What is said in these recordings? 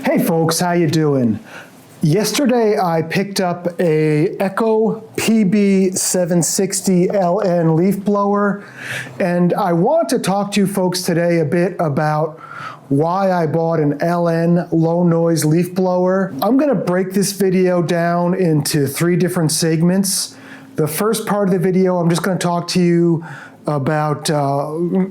Hey folks, how you doing? Yesterday I picked up a Echo PB760LN leaf blower, and I want to talk to you folks today a bit about why I bought an LN low noise leaf blower. I'm going to break this video down into 3 different segments. The first part of the video, I'm just going to talk to you about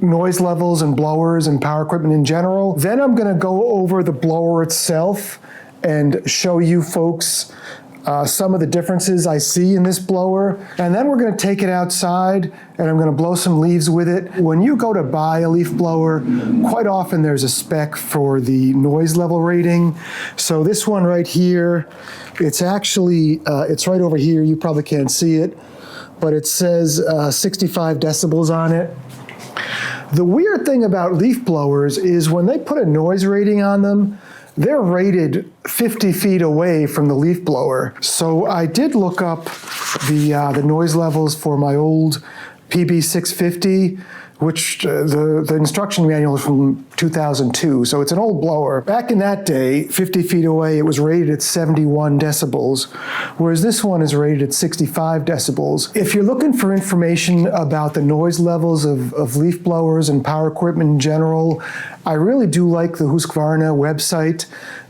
noise levels and blowers and power equipment in general. Then I'm going to go over the blower itself and show you folks some of the differences I see in this blower. And then we're going to take it outside and I'm going to blow some leaves with it. When you go to buy a leaf blower, quite often there's a spec for the noise level rating. So this one right here, it's actually, it's right over here. You probably can't see it, but it says 65 decibels on it. The weird thing about leaf blowers is when they put a noise rating on them, they're rated 50 feet away from the leaf blower. So I did look up the noise levels for my old PB650, which the instruction manual is from 2002, so it's an old blower. Back in that day, 50 feet away, it was rated at 71 decibels, whereas this one is rated at 65 decibels. If you're looking for information about the noise levels of leaf blowers and power equipment in general, I really do like the Husqvarna website.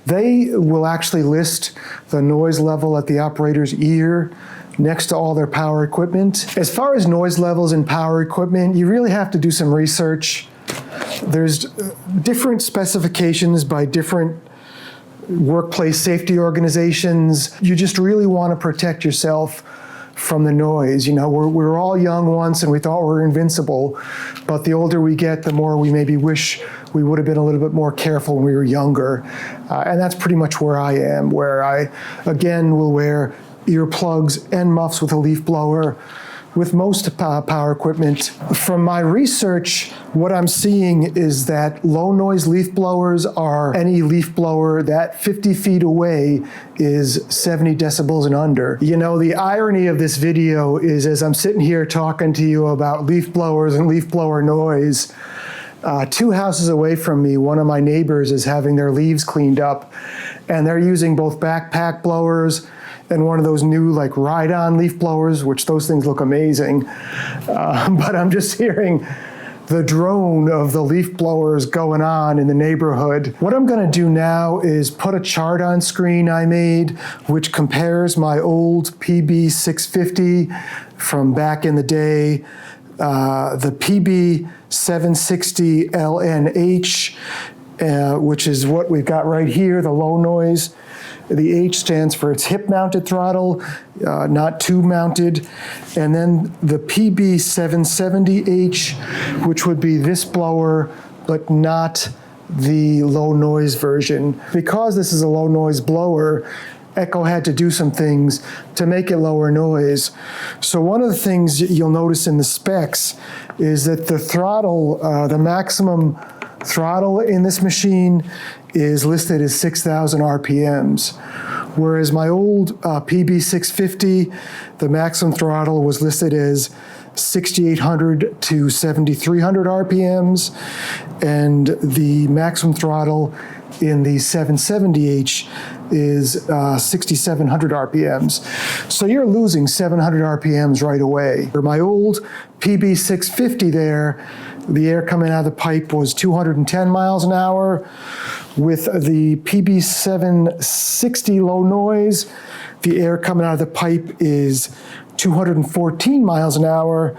They will actually list the noise level at the operator's ear next to all their power equipment. As far as noise levels in power equipment, you really have to do some research. There's different specifications by different workplace safety organizations. You just really want to protect yourself from the noise. You know, we're all young once and we thought we were invincible, but the older we get, the more we maybe wish we would have been a little bit more careful when we were younger. And that's pretty much where I am, where I, again, will wear earplugs and muffs with a leaf blower with most power equipment. From my research, what I'm seeing is that low noise leaf blowers are any leaf blower that 50 feet away is 70 decibels and under. You know, the irony of this video is as I'm sitting here talking to you about leaf blowers and leaf blower noise, 2 houses away from me, one of my neighbors is having their leaves cleaned up, and they're using both backpack blowers and one of those new like ride-on leaf blowers, which those things look amazing. But I'm just hearing the drone of the leaf blowers going on in the neighborhood. What I'm gonna do now is put a chart on screen I made, which compares my old PB650 from back in the day, the PB760LNH, which is what we've got right here, the low noise. The H stands for its hip-mounted throttle, not tube-mounted. And then the PB770H, which would be this blower, but not the low noise version. Because this is a low noise blower, Echo had to do some things to make it lower noise. So one of the things you'll notice in the specs is that the throttle, the maximum throttle in this machine is listed as 6,000 RPMs, whereas my old PB650, the maximum throttle was listed as 6,800 to 7,300 RPMs, and the maximum throttle in the 770H is 6,700 RPMs. So you're losing 700 RPMs right away. For my old PB650 there, the air coming out of the pipe was 210 miles an hour. With the PB760 low noise, the air coming out of the pipe is 214 miles an hour.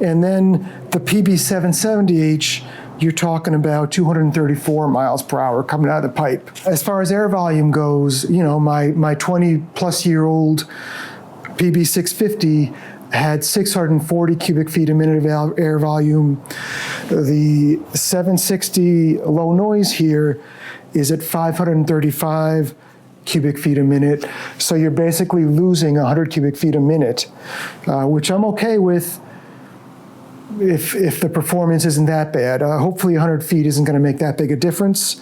And then the PB770H, you're talking about 234 miles per hour coming out of the pipe. As far as air volume goes, you know, my 20 plus year old PB650 had 640 cubic feet a minute of air volume. The 760 low noise here is at 535 cubic feet a minute. So you're basically losing 100 cubic feet a minute, which I'm okay with if the performance isn't that bad. Hopefully 100 feet isn't going to make that big a difference.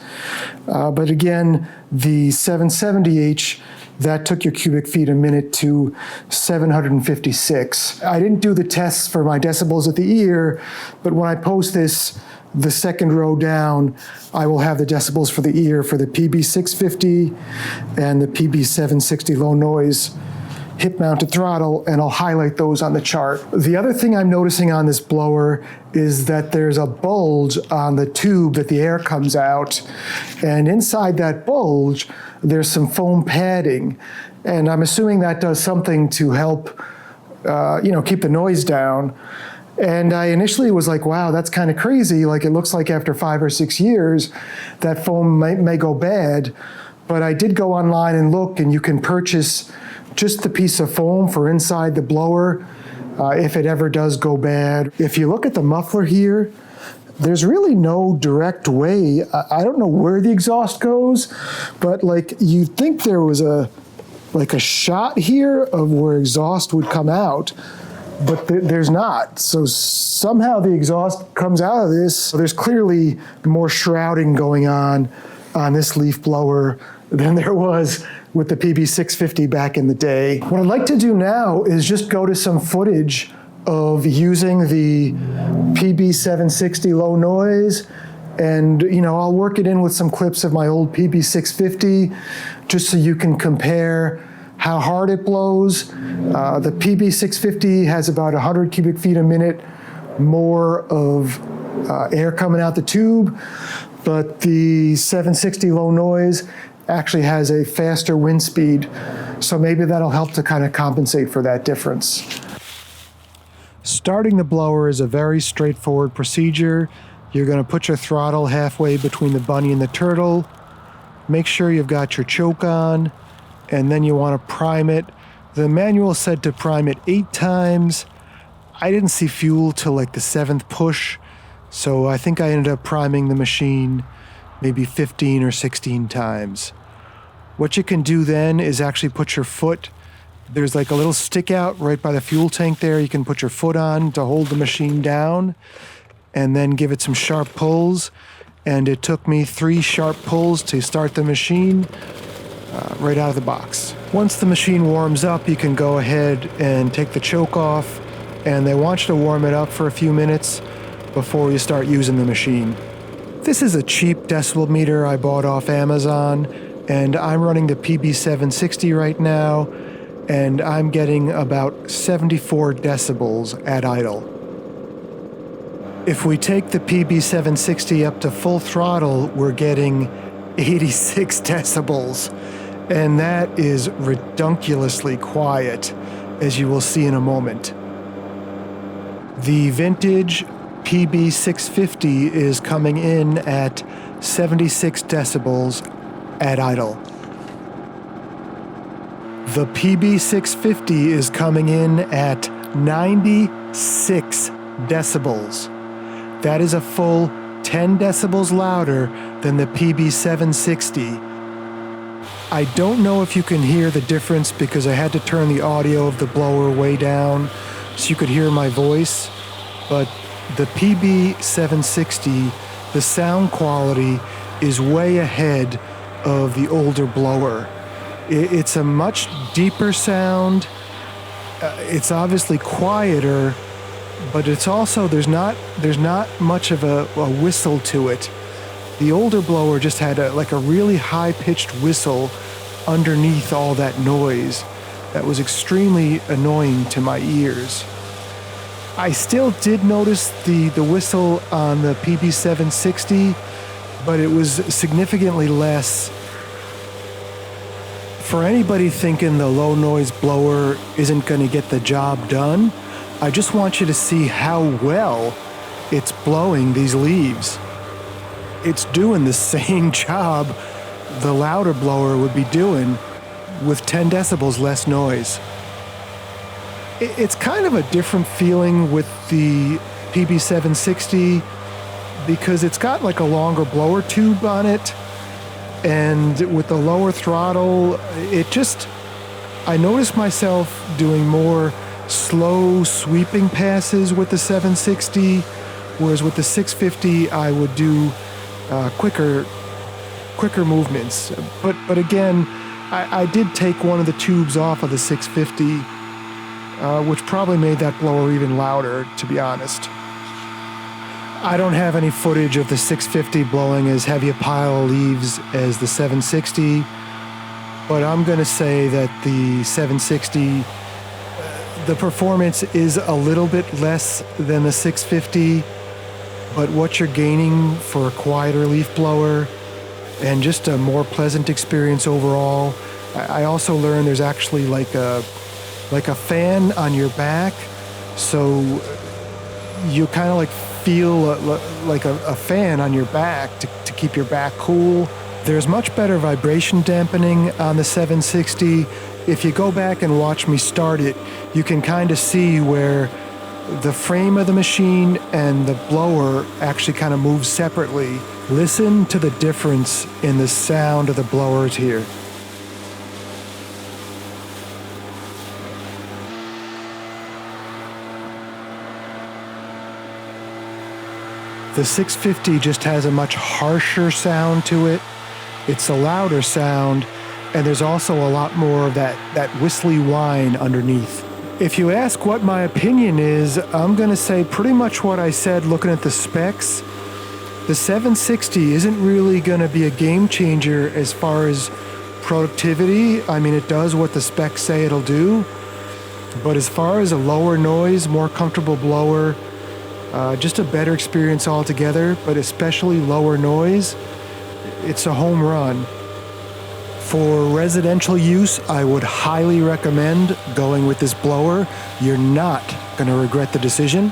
But again, the 770H, that took your cubic feet a minute to 756. I didn't do the tests for my decibels at the ear, but when I post this the second row down, I will have the decibels for the ear for the PB650 and the PB760 low noise hip-mounted throttle, and I'll highlight those on the chart. The other thing I'm noticing on this blower is that there's a bulge on the tube that the air comes out, and inside that bulge, there's some foam padding, and I'm assuming that does something to help, keep the noise down. And I initially was like, wow, that's kind of crazy. Like, it looks like after 5 or 6 years, that foam may go bad. But I did go online and look, and you can purchase just the piece of foam for inside the blower if it ever does go bad. If you look at the muffler here, there's really no direct way. I don't know where the exhaust goes, but like, you'd think there was a shot here of where exhaust would come out, but there's not. So somehow the exhaust comes out of this. So there's clearly more shrouding going on this leaf blower than there was with the PB650 back in the day. What I'd like to do now is just go to some footage of using the PB760 low noise, and I'll work it in with some clips of my old PB650 just so you can compare how hard it blows. The PB650 has about 100 cubic feet a minute more of air coming out the tube, but the 760 low noise actually has a faster wind speed, so maybe that'll help to kind of compensate for that difference. Starting the blower is a very straightforward procedure. You're going to put your throttle halfway between the bunny and the turtle. Make sure you've got your choke on, and then you want to prime it. The manual said to prime it 8 times. I didn't see fuel till like the 7th push, so I think I ended up priming the machine maybe 15 or 16 times. What you can do then is actually put your foot, there's like a little stick out right by the fuel tank there. You can put your foot on to hold the machine down and then give it some sharp pulls. And it took me 3 sharp pulls to start the machine right out of the box. Once the machine warms up, you can go ahead and take the choke off, and they want you to warm it up for a few minutes before you start using the machine. This is a cheap decibel meter I bought off Amazon, and I'm running the PB760 right now, and I'm getting about 74 decibels at idle. If we take the PB760 up to full throttle, we're getting 86 decibels, and that is redunculously quiet, as you will see in a moment. The vintage PB650 is coming in at 76 decibels at idle. The PB650 is coming in at 96 decibels. That is a full 10 decibels louder than the PB760. I don't know if you can hear the difference because I had to turn the audio of the blower way down so you could hear my voice, but the PB760, the sound quality is way ahead of the older blower. It's a much deeper sound. It's obviously quieter, but it's also, there's not much of a whistle to it. The older blower just had a really high-pitched whistle underneath all that noise that was extremely annoying to my ears. I still did notice the whistle on the PB760, but it was significantly less. For anybody thinking the low noise blower isn't going to get the job done, I just want you to see how well it's blowing these leaves. It's doing the same job the louder blower would be doing with 10 decibels less noise. It's kind of a different feeling with the PB760 because it's got like a longer blower tube on it, and with the lower throttle, I noticed myself doing more slow sweeping passes with the 760, whereas with the 650 I would do quicker movements. But again, I did take one of the tubes off of the 650, which probably made that blower even louder, to be honest. I don't have any footage of the 650 blowing as heavy a pile of leaves as the 760, but I'm going to say that the 760, the performance is a little bit less than the 650, but what you're gaining for a quieter leaf blower and just a more pleasant experience overall. I also learned there's actually like a fan on your back, so you kind of like feel like a fan on your back to keep your back cool. There's much better vibration dampening on the 760. If you go back and watch me start it, you can kind of see where the frame of the machine and the blower actually kind of move separately. Listen to the difference in the sound of the blowers here. The 650 just has a much harsher sound to it. It's a louder sound, and there's also a lot more of that whistly whine underneath. If you ask what my opinion is, I'm gonna say pretty much what I said looking at the specs. The 760 isn't really gonna be a game changer as far as productivity. I mean, it does what the specs say it'll do, but as far as a lower noise, more comfortable blower, just a better experience altogether, but especially lower noise, it's a home run. For residential use, I would highly recommend going with this blower. You're not going to regret the decision.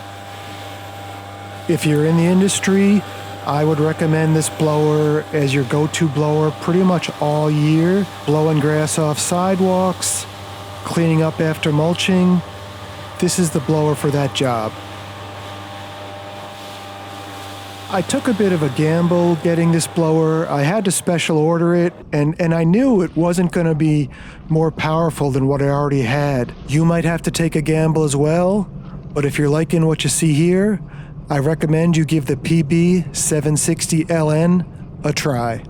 If you're in the industry, I would recommend this blower as your go-to blower pretty much all year. Blowing grass off sidewalks, cleaning up after mulching. This is the blower for that job. I took a bit of a gamble getting this blower. I had to special order it, and I knew it wasn't going to be more powerful than what I already had. You might have to take a gamble as well, but if you're liking what you see here, I recommend you give the PB760LN a try.